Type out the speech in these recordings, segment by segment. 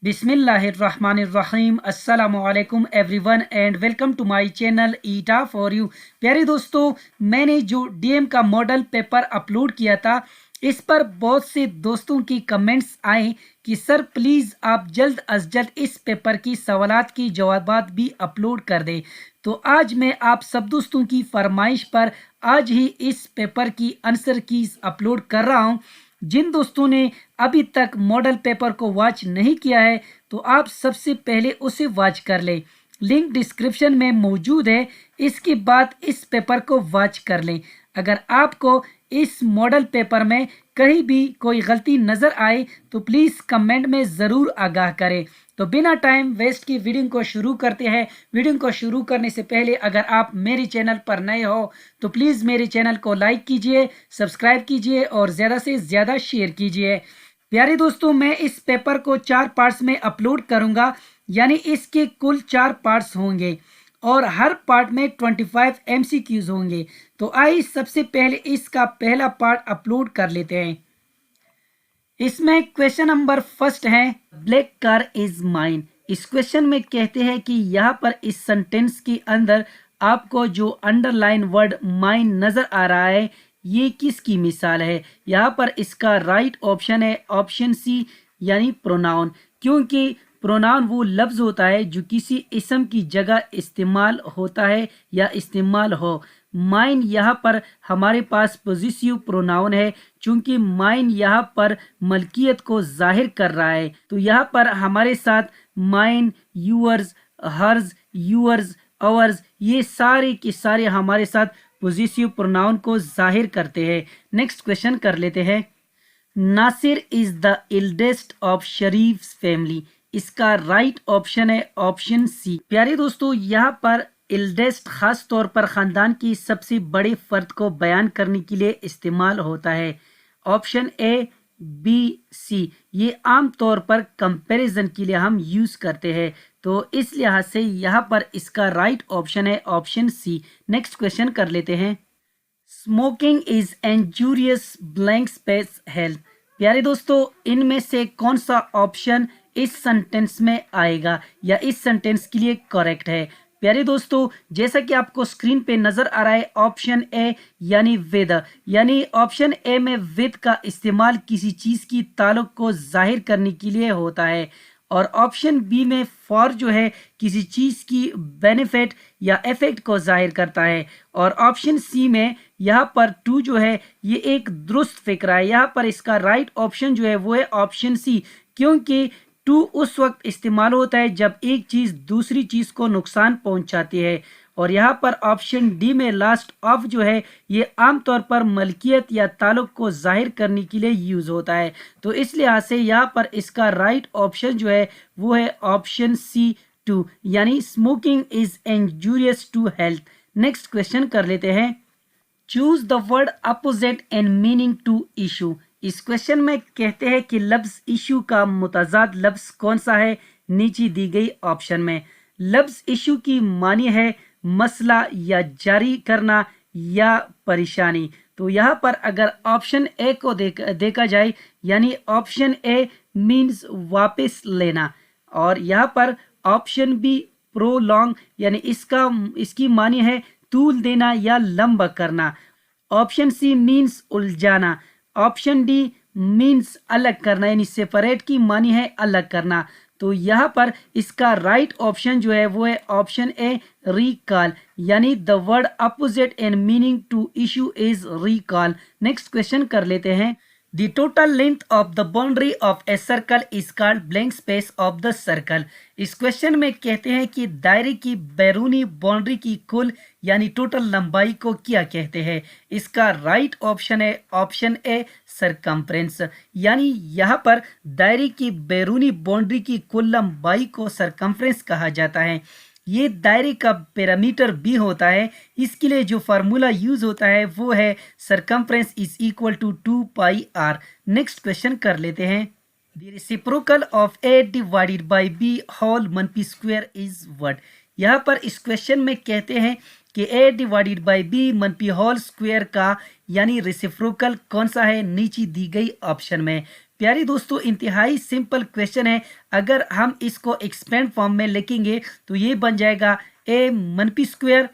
बिस्मिल्लाहिर्रहमानिर्रहीम अस्सलामुअलैकुम everyone and welcome to my channel ईटा फॉर यू। प्यारे दोस्तों, मैंने जो डीएम का मॉडल पेपर अपलोड किया था, इस पर बहुत से दोस्तों की कमेंट्स आए कि सर प्लीज़ आप जल्द अज जल्द इस पेपर की सवालात की जवाबात भी अपलोड कर दें। तो आज मैं आप सब दोस्तों की फरमाइश पर आज ही इस पेपर की आंसर कीज अपलोड कर रहा हूँ। जिन दोस्तों ने अभी तक मॉडल पेपर को वॉच नहीं किया है तो आप सबसे पहले उसे वॉच कर लें, लिंक डिस्क्रिप्शन में मौजूद है। इसके बाद इस पेपर को वॉच कर लें। अगर आपको इस मॉडल पेपर में कहीं भी कोई गलती नज़र आए तो प्लीज़ कमेंट में ज़रूर आगाह करें। तो बिना टाइम वेस्ट की वीडियो को शुरू करते हैं। वीडियो को शुरू करने से पहले अगर आप मेरे चैनल पर नए हो तो प्लीज़ मेरे चैनल को लाइक कीजिए, सब्सक्राइब कीजिए और ज़्यादा से ज़्यादा शेयर कीजिए। प्यारे दोस्तों, मैं इस पेपर को 4 पार्ट्स में अपलोड करूंगा, यानी इसके कुल 4 पार्ट्स होंगे और हर पार्ट में 25 MCQs होंगे। तो आइए सबसे पहले इसका पहला पार्ट अपलोड कर लेते हैं। इसमें क्वेश्चन नंबर फर्स्ट है, ब्लैक कार इज माइन। इस क्वेश्चन में कहते हैं कि यहाँ पर इस सेंटेंस के अंदर आपको जो अंडरलाइन वर्ड माइन नजर आ रहा है, ये किसकी मिसाल है? यहाँ पर इसका राइट ऑप्शन है ऑप्शन सी, यानी प्रोनाउन। क्योंकि प्रोनाउन वो लफ्ज़ होता है जो किसी इसम की जगह इस्तेमाल होता है या इस्तेमाल हो। माइन यहाँ पर हमारे पास पोजेसिव प्रोनाउन है, चूंकि माइन यहाँ पर मलकियत को जाहिर कर रहा है। तो यहाँ पर हमारे साथ माइन, यूअर्स, हर्ज, यूअर्स, अवर्स, ये सारे के सारे हमारे साथ पोजेसिव प्रोनाउन को जाहिर करते हैं। नेक्स्ट क्वेश्चन कर लेते हैं। Nasir is the eldest of Sharif family. इसका राइट ऑप्शन है ऑप्शन सी। प्यारे दोस्तों, यहाँ पर एल्डेस्ट खास तौर पर खानदान की सबसे बड़े फर्द को बयान करने के लिए इस्तेमाल होता है। ऑप्शन ए, बी, सी, ये आम तौर पर कंपैरिजन के लिए हम यूज करते हैं। तो इस लिहाज से यहाँ पर इसका राइट ऑप्शन है ऑप्शन सी। नेक्स्ट क्वेश्चन कर लेते हैं। Smoking is injurious blank space health. प्यारे दोस्तों, इनमें से कौन सा ऑप्शन इस सेंटेंस में आएगा या इस सेंटेंस के लिए करेक्ट है? प्यारे दोस्तों, जैसा कि आपको स्क्रीन पे नजर आ रहा है, ऑप्शन ए यानी विद, यानी ऑप्शन ए में विद का इस्तेमाल किसी चीज की ताल्लुक को जाहिर करने के लिए होता है और ऑप्शन बी में फॉर जो है किसी चीज की बेनिफिट या इफेक्ट को जाहिर करता है और ऑप्शन सी में यहाँ पर टू जो है ये एक दुरुस्त फिक्रा है। यहाँ पर इसका राइट ऑप्शन जो है वो है ऑप्शन सी, क्योंकि टू उस वक्त इस्तेमाल होता है जब एक चीज दूसरी चीज को नुकसान पहुंचाती है और यहाँ पर ऑप्शन डी में लास्ट ऑफ जो है ये आमतौर पर मलकियत या ताल्लुक को जाहिर करने के लिए यूज होता है। तो इस लिहाज से यहाँ पर इसका राइट ऑप्शन जो है वो है ऑप्शन सी, टू, यानी smoking is injurious to health. Next question कर लेते हैं। Choose the word opposite and meaning to issue. इस क्वेश्चन में कहते हैं कि लफ्ज इशू का मुतजाद लफ्ज कौन सा है? नीचे दी गई ऑप्शन में। लफ्ज इशू की मानी है मसला या जारी करना या परेशानी। तो यहाँ पर अगर ऑप्शन ए को देखा जाए, यानी ऑप्शन ए मीन्स वापस लेना और यहाँ पर ऑप्शन बी प्रोलॉन्ग, यानी इसकी मानी है तूल देना या लंबा करना। ऑप्शन सी मीन्स उलझाना। ऑप्शन डी मीन्स अलग करना, यानी सेपरेट की मानी है अलग करना। तो यहाँ पर इसका राइट ऑप्शन जो है वो है ऑप्शन ए, रिकॉल, यानी the word opposite and meaning to issue is recall. Next question कर लेते हैं। The total length of the boundary of a circle is called blank space of the circle। इस question में कहते हैं कि दायरे की बैरूनी बाउंड्री की कुल यानी टोटल लंबाई को क्या कहते हैं? इसका राइट ऑप्शन है ऑप्शन ए, सरकमफ्रेंस, यानी यहाँ पर दायरे की बैरूनी बाउंड्री की कुल लंबाई को सरकमफ्रेंस कहा जाता है। ये दायरे का पैरामीटर भी होता है। इसके लिए जो फार्मूला यूज होता है वो है circumference is equal to 2πr। Next question कर लेते हैं। The reciprocal of a divided by b whole मनपी स्क्वायर इज व्हाट। यहाँ पर इस क्वेश्चन में कहते हैं कि a डिवाइडेड बाय b मनपी होल स्क्वायर का यानी रेसिप्रोकल कौन सा है? नीचे दी गई ऑप्शन में। प्यारे दोस्तों इंतहाई सिंपल क्वेश्चन है। अगर हम इसको एक्सपेंड फॉर्म में लिखेंगे तो ये बन जाएगा ए मनपी स्क्वायर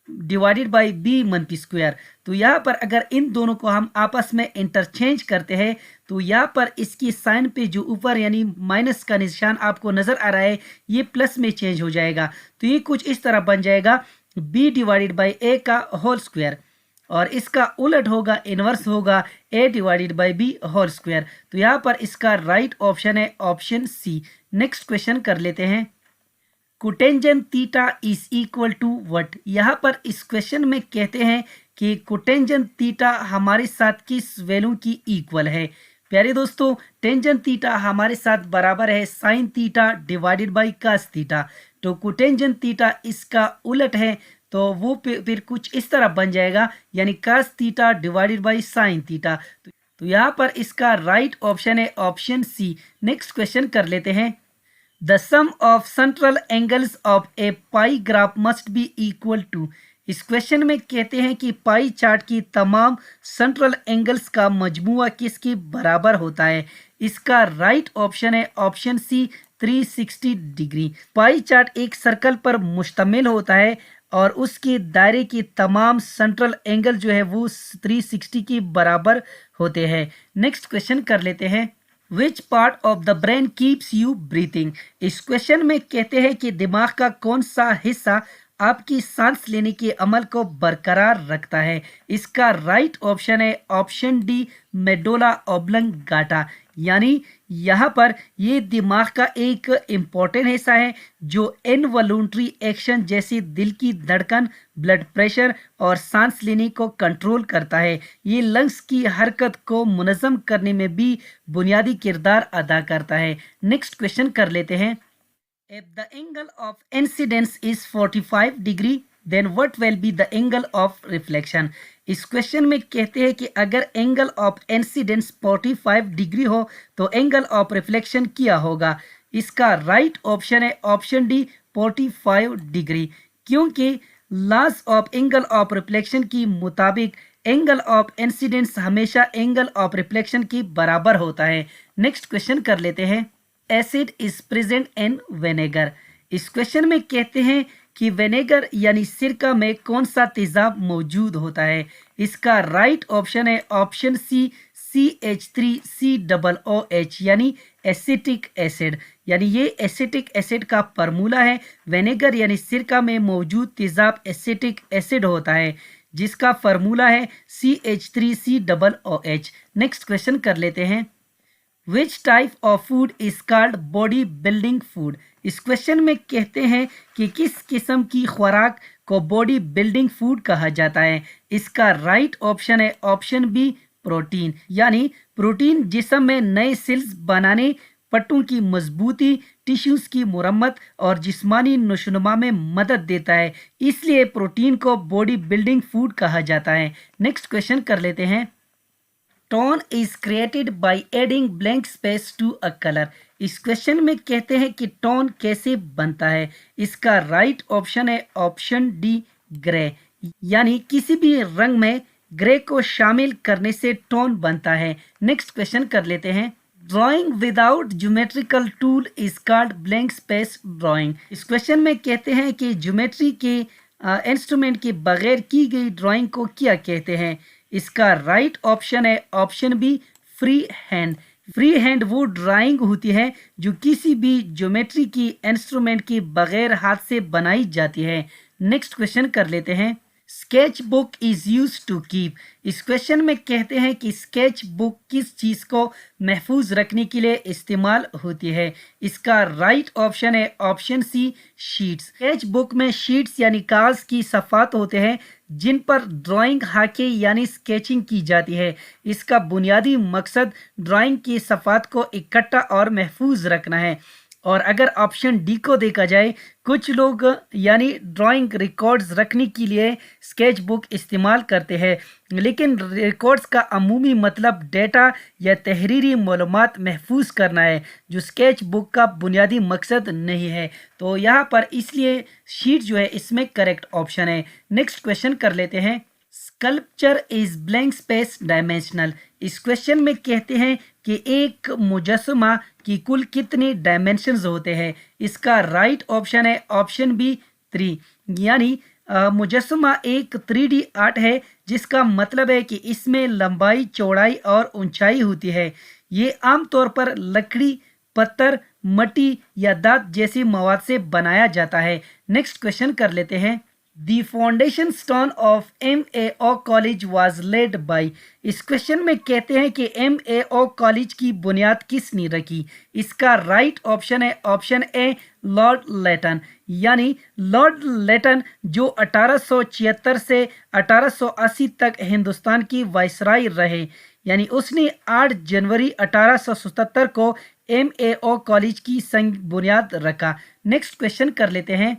डिवाइडेड बाई बी मनपी स्क्वायर। तो यहाँ पर अगर इन दोनों को हम आपस में इंटरचेंज करते हैं तो यहाँ पर इसकी साइन पे जो ऊपर यानी माइनस का निशान आपको नजर आ रहा है ये प्लस में चेंज हो जाएगा। तो ये कुछ इस तरह बन जाएगा बी डिवाइडेड बाई ए का होल स्क्वायर, और इसका उलट होगा, इनवर्स होगा a divided by b whole square. तो यहाँ पर इसका राइट ऑप्शन है ऑप्शन सी। नेक्स्ट क्वेश्चन कर लेते हैं। Cotangent theta is equal to what. यहाँ पर इस क्वेश्चन में कहते हैं कि कोटेंजेंट थीटा हमारे साथ किस वैल्यू की इक्वल है। प्यारे दोस्तों टेंजेंट थीटा हमारे साथ बराबर है sine theta divided by cos theta. तो कोटेंजेंट थीटा इसका उलट है तो वो फिर कुछ इस तरह बन जाएगा यानी cos theta divided by sine theta. तो यहाँ पर इसका राइट ऑप्शन है ऑप्शन सी। नेक्स्ट क्वेश्चन कर लेते हैं। The sum of central angles of a pie graph must be equal to. इस क्वेश्चन में कहते हैं कि पाई चार्ट की तमाम सेंट्रल एंगल्स का मजमुआ किसके बराबर होता है। इसका राइट ऑप्शन है option C 360 degree. Pie chart एक सर्कल पर मुश्तमिल होता है और उसके दायरे की तमाम सेंट्रल एंगल जो है वो 360 के बराबर होते हैं। नेक्स्ट क्वेश्चन कर लेते हैं। Which part of the brain keeps you breathing. इस क्वेश्चन में कहते हैं कि दिमाग का कौन सा हिस्सा आपकी सांस लेने के अमल को बरकरार रखता है। इसका राइट ऑप्शन है ऑप्शन डी मेडोला ऑब्लंगाटा। यानी यहाँ पर ये दिमाग का एक इम्पॉर्टेंट हिस्सा है जो इनवॉलंटरी एक्शन जैसे दिल की धड़कन, ब्लड प्रेशर और सांस लेने को कंट्रोल करता है। ये लंग्स की हरकत को मुनज़्ज़म करने में भी बुनियादी किरदार अदा करता है। नेक्स्ट क्वेश्चन कर लेते हैं। If the angle of incidence is 45 degree, then what will be the angle of reflection? इस क्वेश्चन में कहते हैं कि अगर एंगल ऑफ इंसिडेंस 45 डिग्री हो तो एंगल ऑफ रिफ्लेक्शन क्या होगा। इसका राइट ऑप्शन है ऑप्शन डी 45 डिग्री, क्योंकि laws of angle of reflection के मुताबिक एंगल ऑफ इंसिडेंस हमेशा एंगल ऑफ रिफ्लेक्शन के बराबर होता है। नेक्स्ट क्वेश्चन कर लेते हैं। Acid is present in vinegar. इस क्वेश्चन में कहते हैं कि विनेगर यानी सिरका में कौन सा तेजाब मौजूद होता है। इसका राइट ऑप्शन है ऑप्शन सी CH3COOH यानी एसिटिक एसिड। यानी ये एसिटिक एसिड का फार्मूला है। विनेगर यानी सिरका में मौजूद तेजाब एसिटिक एसिड होता है जिसका फार्मूला है CH3COOH। नेक्स्ट क्वेश्चन कर लेते हैं। Which type of food is called body building food. इस क्वेश्चन में कहते हैं कि किस किस्म की खुराक को बॉडी बिल्डिंग फूड कहा जाता है। इसका राइट ऑप्शन है ऑप्शन बी प्रोटीन। यानी प्रोटीन जिस्म में नए सेल्स बनाने, पट्टों की मजबूती, टिश्यूज की मुरम्मत और जिस्मानी नशोनुमा में मदद देता है, इसलिए प्रोटीन को बॉडी बिल्डिंग फूड कहा जाता है। नेक्स्ट क्वेश्चन कर लेते हैं। Tone is created by adding blank space to a colour. इस क्वेश्चन में कहते हैं कि टोन कैसे बनता है। इसका राइट ऑप्शन है ऑप्शन डी ग्रे। यानी किसी भी रंग में ग्रे को शामिल करने से टोन बनता है। नेक्स्ट क्वेश्चन कर लेते हैं। Drawing without geometrical tool is called blank space drawing. इस क्वेश्चन में कहते हैं कि ज्योमेट्री के इंस्ट्रूमेंट के बगैर की गई ड्राइंग को क्या कहते हैं। इसका राइट ऑप्शन है option B free hand. Free hand वो ड्राइंग होती है जो किसी भी ज्योमेट्री की इंस्ट्रूमेंट के बगैर हाथ से बनाई जाती है। नेक्स्ट क्वेश्चन कर लेते हैं। Sketch book is use to keep. इस क्वेश्चन में कहते हैं कि स्केच बुक किस चीज को महफूज रखने के लिए इस्तेमाल होती है। इसका राइट ऑप्शन है option C sheets. Sketch book में शीट्स यानी कागज की सफ़ात होते हैं जिन पर ड्राइंग हाके यानी स्केचिंग की जाती है। इसका बुनियादी मकसद ड्राइंग की सफ़ात को इकट्ठा और महफूज रखना है। और अगर ऑप्शन डी को देखा जाए, कुछ लोग यानी ड्राइंग रिकॉर्ड्स रखने के लिए स्केच बुक इस्तेमाल करते हैं, लेकिन रिकॉर्ड्स का अमूमी मतलब डेटा या तहरीरी मालूमात महफूज करना है, जो स्केच बुक का बुनियादी मकसद नहीं है। तो यहाँ पर इसलिए शीट जो है इसमें करेक्ट ऑप्शन है। नेक्स्ट क्वेश्चन कर लेते हैं। Sculpture is blank space dimensional. इस क्वेश्चन में कहते हैं कि एक मुजस्समा की कुल कितने डायमेंशंस होते हैं। इसका राइट ऑप्शन है ऑप्शन बी 3, यानी मुजस्समा एक 3D आर्ट है, जिसका मतलब है कि इसमें लंबाई, चौड़ाई और ऊंचाई होती है। ये आमतौर पर लकड़ी, पत्थर, मिट्टी या धात जैसी मवाद से बनाया जाता है। नेक्स्ट क्वेश्चन कर लेते हैं। The foundation stone of MAO college was led by. इस क्वेश्चन में कहते हैं कि MAO कॉलेज की बुनियाद किसने रखी। इसका राइट ऑप्शन है ऑप्शन ए लॉर्ड लेटन, यानी लॉर्ड लेटन जो 1876 से 1880 तक हिंदुस्तान की वायसराय रहे, यानी उसने 8 जनवरी 1877 को MAO कॉलेज की संग बुनियाद रखा। नेक्स्ट क्वेश्चन कर लेते हैं।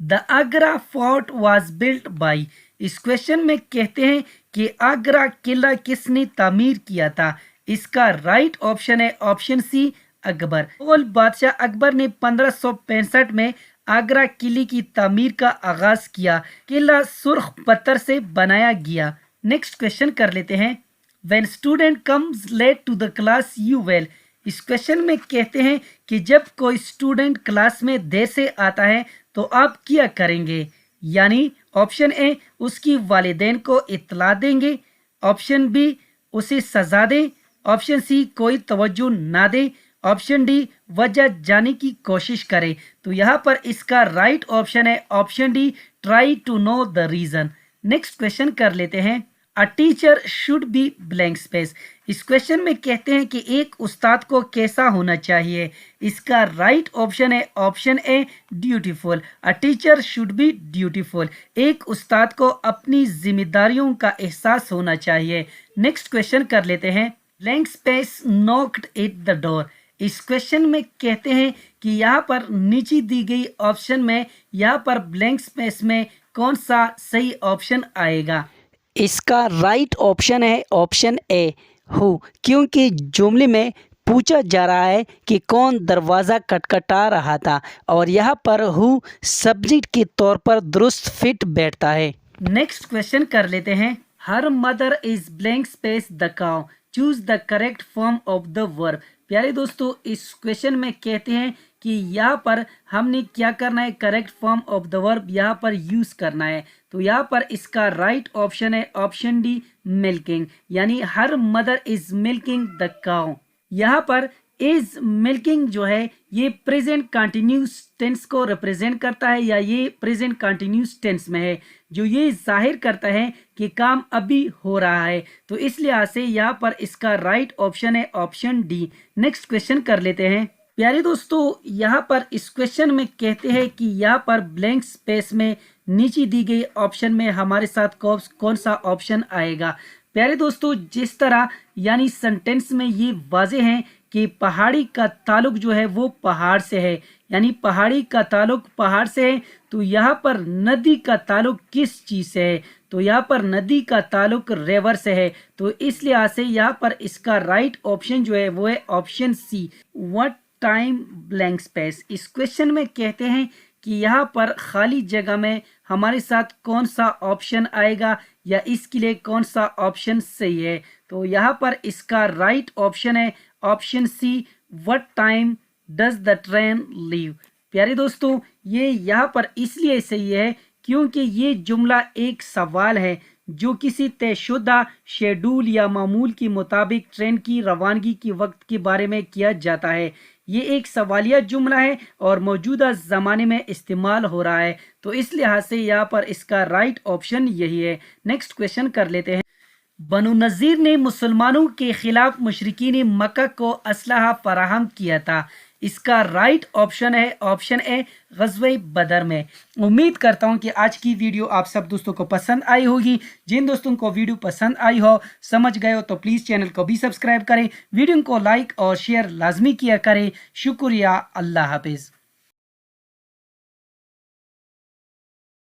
The Agra fort was built by. इस क्वेश्चन में कहते हैं कि आगरा किला किसने तामीर किया था। इसका राइट ऑप्शन है ऑप्शन सी अकबर। मुगल बादशाह अकबर ने 1565 में आगरा किले की तामीर का आगाज किया। किला सुर्ख पत्थर से बनाया गया। नेक्स्ट क्वेश्चन कर लेते हैं। When student comes late to the class you will. इस क्वेश्चन में कहते हैं कि जब कोई स्टूडेंट क्लास में देर से आता है तो आप क्या करेंगे, यानी ऑप्शन ए उसकी वालिदैन को इत्तला देंगे, ऑप्शन बी उसे सजा दें, ऑप्शन सी कोई तवज्जो ना दे, ऑप्शन डी वजह जाने की कोशिश करें। तो यहाँ पर इसका राइट ऑप्शन है option D try to know the reason. Next question कर लेते हैं। A teacher should be blank space. इस क्वेश्चन में कहते हैं कि एक उस्ताद को कैसा होना चाहिए। इसका राइट ऑप्शन है option A dutiful. A teacher should B dutiful. एक उस्ताद को अपनी जिम्मेदारियों का एहसास होना चाहिए। नेक्स्ट क्वेश्चन कर लेते हैं। Blank space knocked at the door. इस क्वेश्चन में कहते हैं कि यहाँ पर नीचे दी गई ऑप्शन में यहाँ पर ब्लैंक स्पेस में कौन सा सही ऑप्शन आएगा। इसका राइट ऑप्शन है ऑप्शन ए हु, क्योंकि जुमले में पूछा जा रहा है कि कौन दरवाज़ा खटखटा रहा था और यहाँ पर हु सब्जेक्ट के तौर पर दुरुस्त फिट बैठता है। नेक्स्ट क्वेश्चन कर लेते हैं। Her mother is blank space the cow, choose the correct form of the verb. प्यारे दोस्तों, इस क्वेश्चन में कहते हैं कि यहाँ पर हमने क्या करना है, correct form of the verb यहाँ पर यूज करना है। तो यहाँ पर इसका राइट ऑप्शन है ऑप्शन डी मिल्किंग, यानी her mother is milking the cow. यहाँ पर इज मिल्किंग जो है ये प्रेजेंट कंटिन्यूस टेंस को रिप्रेजेंट करता है, या ये प्रेजेंट कंटिन्यूस टेंस में है, जो ये जाहिर करता है कि काम अभी हो रहा है। तो इस लिहाज से यहाँ पर इसका राइट ऑप्शन है ऑप्शन डी। नेक्स्ट क्वेश्चन कर लेते हैं। प्यारे दोस्तों, यहाँ पर इस क्वेश्चन में कहते हैं कि यहाँ पर ब्लैंक स्पेस में नीचे दी गई ऑप्शन में हमारे साथ कौन सा ऑप्शन आएगा। प्यारे दोस्तों, जिस तरह यानी सेंटेंस में ये वाज़ेह है कि पहाड़ी का ताल्लुक जो है वो पहाड़ से है, यानी पहाड़ी का ताल्लुक पहाड़ से है। तो यहाँ पर नदी का ताल्लुक किस चीज़ से है, तो यहाँ पर नदी का ताल्लुक रिवर से है। तो इस लिहाज से यहाँ पर इसका राइट ऑप्शन जो है वो है option see what time blank space. इस क्वेश्चन में कहते हैं कि यहाँ पर खाली जगह में हमारे साथ कौन सा ऑप्शन आएगा, या इसके लिए कौन सा ऑप्शन सही है। तो यहाँ पर इसका राइट ऑप्शन है option see what time does the train leave. प्यारे दोस्तों, ये यहाँ पर इसलिए सही है क्योंकि ये जुमला एक सवाल है जो किसी तयशुदा शेड्यूल या मामूल के मुताबिक ट्रेन की रवानगी के वक्त के बारे में किया जाता है। ये एक सवालिया जुमला है और मौजूदा ज़माने में इस्तेमाल हो रहा है। तो इस लिहाज से यहाँ पर इसका राइट ऑप्शन यही है। नेक्स्ट क्वेश्चन कर लेते हैं। बनु नज़ीर ने मुसलमानों के खिलाफ मुशरिकीन मक्का को असलहा फराहम किया था। इसका राइट ऑप्शन है ऑप्शन ए ग़ज़वे बदर में। उम्मीद करता हूं कि आज की वीडियो आप सब दोस्तों को पसंद आई होगी। जिन दोस्तों को वीडियो पसंद आई हो, समझ गए हो, तो प्लीज़ चैनल को भी सब्सक्राइब करें, वीडियो को लाइक और शेयर लाजमी किया करें। शुक्रिया। अल्लाह हाफिज़।